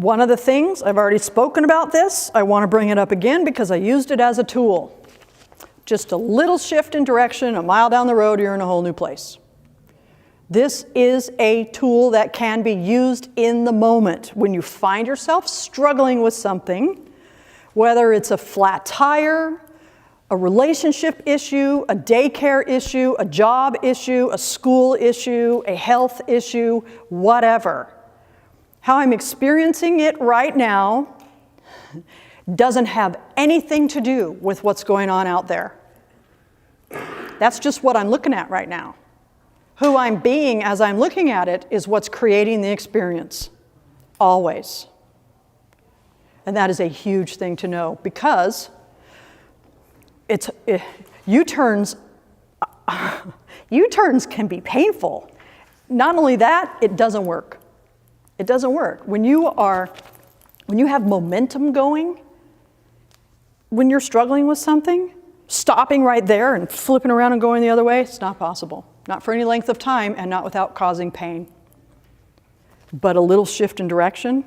One of the things, I've already spoken about this, I want to bring it up again because I used it as a tool. Just a little shift in direction, a mile down the road, you're in a whole new place. This is a tool that can be used in the moment. When you find yourself struggling with something, whether it's a flat tire, a relationship issue, a daycare issue, a job issue, a school issue, a health issue, whatever. How I'm experiencing it right now doesn't have anything to do with what's going on out there. That's just what I'm looking at right now. Who I'm being as I'm looking at it is what's creating the experience, always. And that is a huge thing to know because U-turns can be painful. Not only that, it doesn't work. It doesn't work. When you have momentum going, when you're struggling with something, stopping right there and flipping around and going the other way, it's not possible. Not for any length of time and not without causing pain. But a little shift in direction,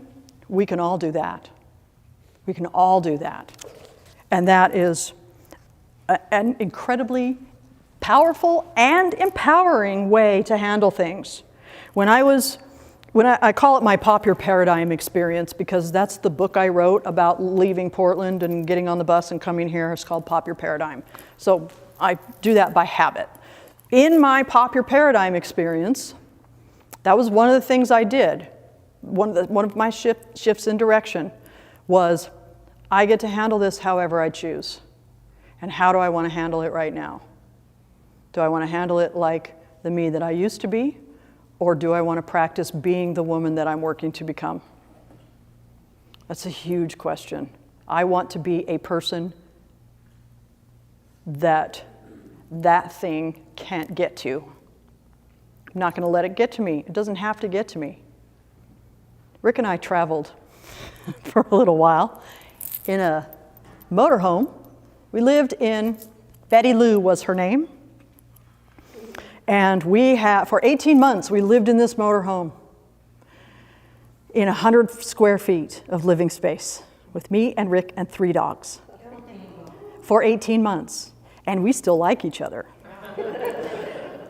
we can all do that. We can all do that. And that is an incredibly powerful and empowering way to handle things. I call it my Pop Your Paradigm experience because that's the book I wrote about leaving Portland and getting on the bus and coming here. It's called Pop Your Paradigm. So I do that by habit. In my Pop Your Paradigm experience, that was one of the things I did. One of my shifts in direction was, I get to handle this however I choose. And how do I want to handle it right now? Do I want to handle it like the me that I used to be? Or do I want to practice being the woman that I'm working to become? That's a huge question. I want to be a person that thing can't get to. I'm not going to let it get to me. It doesn't have to get to me. Rick and I traveled for a little while in a motorhome. We lived in, Betty Lou was her name. And for 18 months, we lived in this motorhome in 100 square feet of living space with me and Rick and 3 dogs for 18 months. And we still like each other.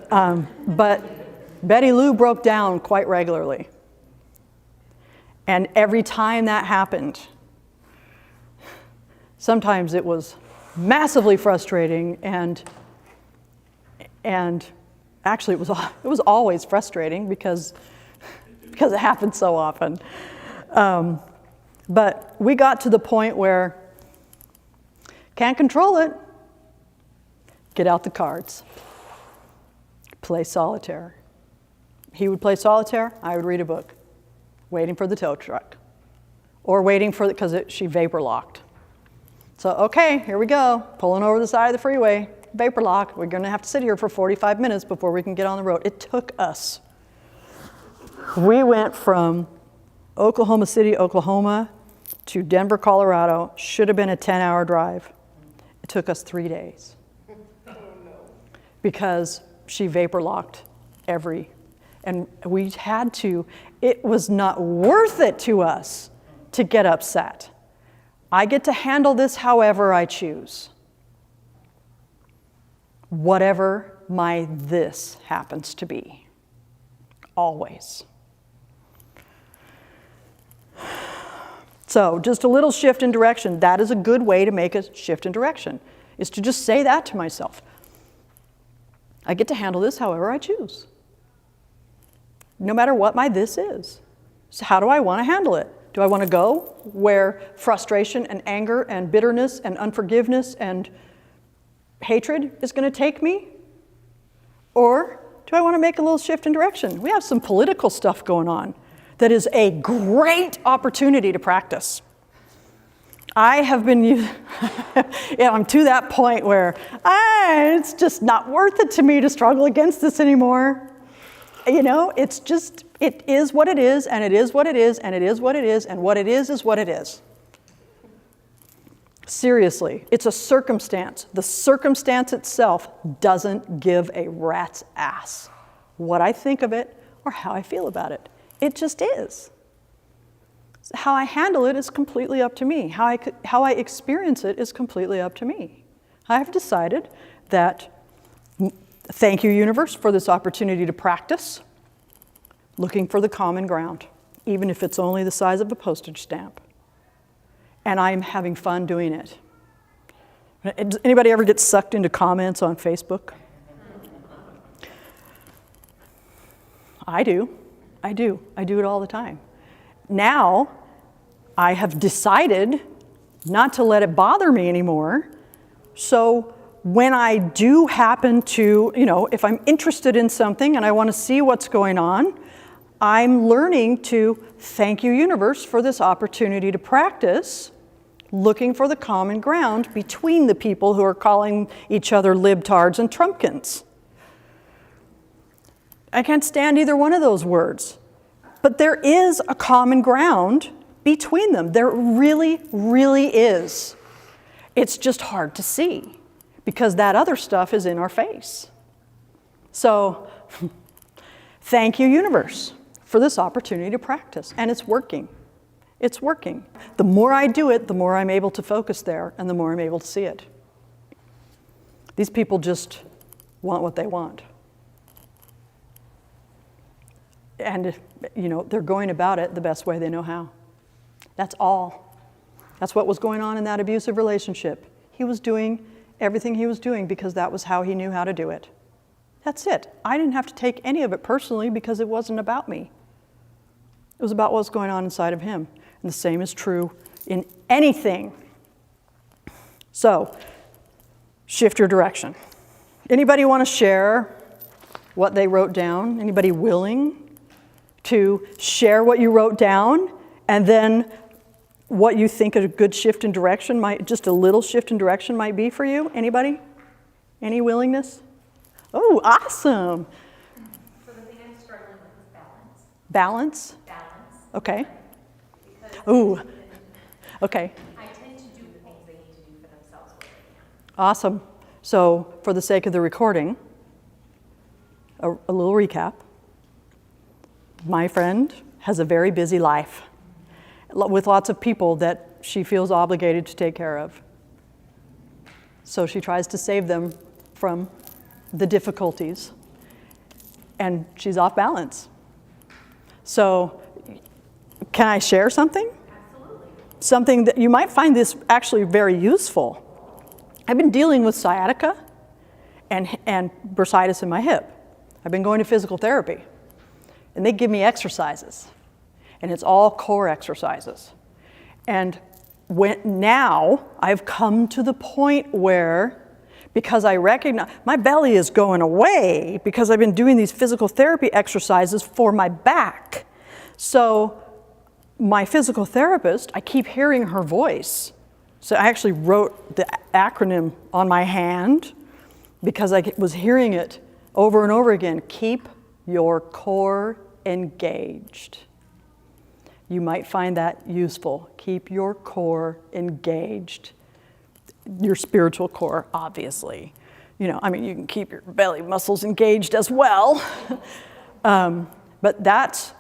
But Betty Lou broke down quite regularly. And every time that happened, sometimes it was massively frustrating and actually it was always frustrating because it happened so often. But we got to the point where can't control it. Get out the cards. Play solitaire. He would play solitaire, I would read a book, waiting for the tow truck. Or waiting for because she vapor locked. So, okay, here we go, pulling over the side of the freeway, vapor lock. We're gonna have to sit here for 45 minutes before we can get on the road. It took us. We went from Oklahoma City, Oklahoma to Denver, Colorado. Should have been a 10-hour drive. It took us 3 days. Because she vapor locked and we had to, it was not worth it to us to get upset. I get to handle this however I choose. Whatever my this happens to be. Always. So just a little shift in direction. That is a good way to make a shift in direction, is to just say that to myself. I get to handle this however I choose. No matter what my this is. So how do I want to handle it? Do I want to go where frustration and anger and bitterness and unforgiveness and hatred is going to take me? Or do I want to make a little shift in direction? We have some political stuff going on that is a great opportunity to practice. I have been, I'm to that point where it's just not worth it to me to struggle against this anymore. You know, it's just, it is what it is, and it is what it is, and it is what it is, and what it is what it is. Seriously, it's a circumstance. The circumstance itself doesn't give a rat's ass what I think of it or how I feel about it. It just is. How I handle it is completely up to me. How I experience it is completely up to me. I have decided that, thank you, universe, for this opportunity to practice looking for the common ground, even if it's only the size of a postage stamp. And I'm having fun doing it. Does anybody ever get sucked into comments on Facebook? I do. I do it all the time. Now, I have decided not to let it bother me anymore. So when I do happen to, if I'm interested in something and I want to see what's going on, I'm learning to thank you, universe, for this opportunity to practice looking for the common ground between the people who are calling each other libtards and Trumpkins. I can't stand either one of those words. But there is a common ground between them. There really, really is. It's just hard to see because that other stuff is in our face. So, thank you, universe, for this opportunity to practice. And it's working. It's working. The more I do it, the more I'm able to focus there and the more I'm able to see it. These people just want what they want. And, they're going about it the best way they know how. That's all. That's what was going on in that abusive relationship. He was doing everything he was doing because that was how he knew how to do it. That's it. I didn't have to take any of it personally because it wasn't about me. It was about what was going on inside of him. And the same is true in anything. So, shift your direction. Anybody want to share what they wrote down? Anybody willing to share what you wrote down and then what you think a good shift in direction just a little shift in direction might be for you? Anybody? Any willingness? Oh, awesome. So the thing I'm struggling with is balance. Balance? Balance. Okay. Because Ooh. Okay. I tend to do the things they need to do for themselves where they can. Awesome. So for the sake of the recording, a little recap. My friend has a very busy life with lots of people that she feels obligated to take care of. So she tries to save them from the difficulties, and she's off balance. So can I share something? Absolutely. Something that you might find this actually very useful. I've been dealing with sciatica and bursitis in my hip. I've been going to physical therapy. And they give me exercises, and it's all core exercises. And now I've come to the point where, because I recognize my belly is going away because I've been doing these physical therapy exercises for my back. So my physical therapist, I keep hearing her voice. So I actually wrote the acronym on my hand because I was hearing it over and over again. Keep your core engaged. You might find that useful. Keep your core engaged. Your spiritual core, obviously. You can keep your belly muscles engaged as well. But that's,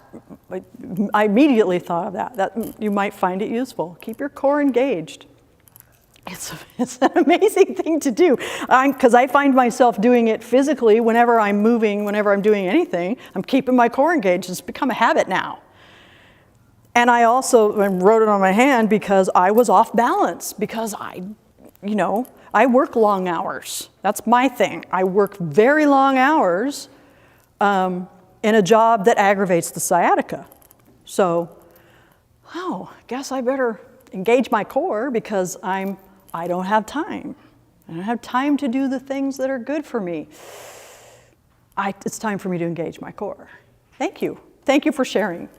I immediately thought of that you might find it useful. Keep your core engaged. It's an amazing thing to do because I find myself doing it physically whenever I'm moving, whenever I'm doing anything. I'm keeping my core engaged. It's become a habit now. And I also wrote it on my hand because I was off balance because I work long hours. That's my thing. I work very long hours in a job that aggravates the sciatica. So, I guess I better engage my core because I don't have time. I don't have time to do the things that are good for me. It's time for me to engage my core. Thank you. Thank you for sharing.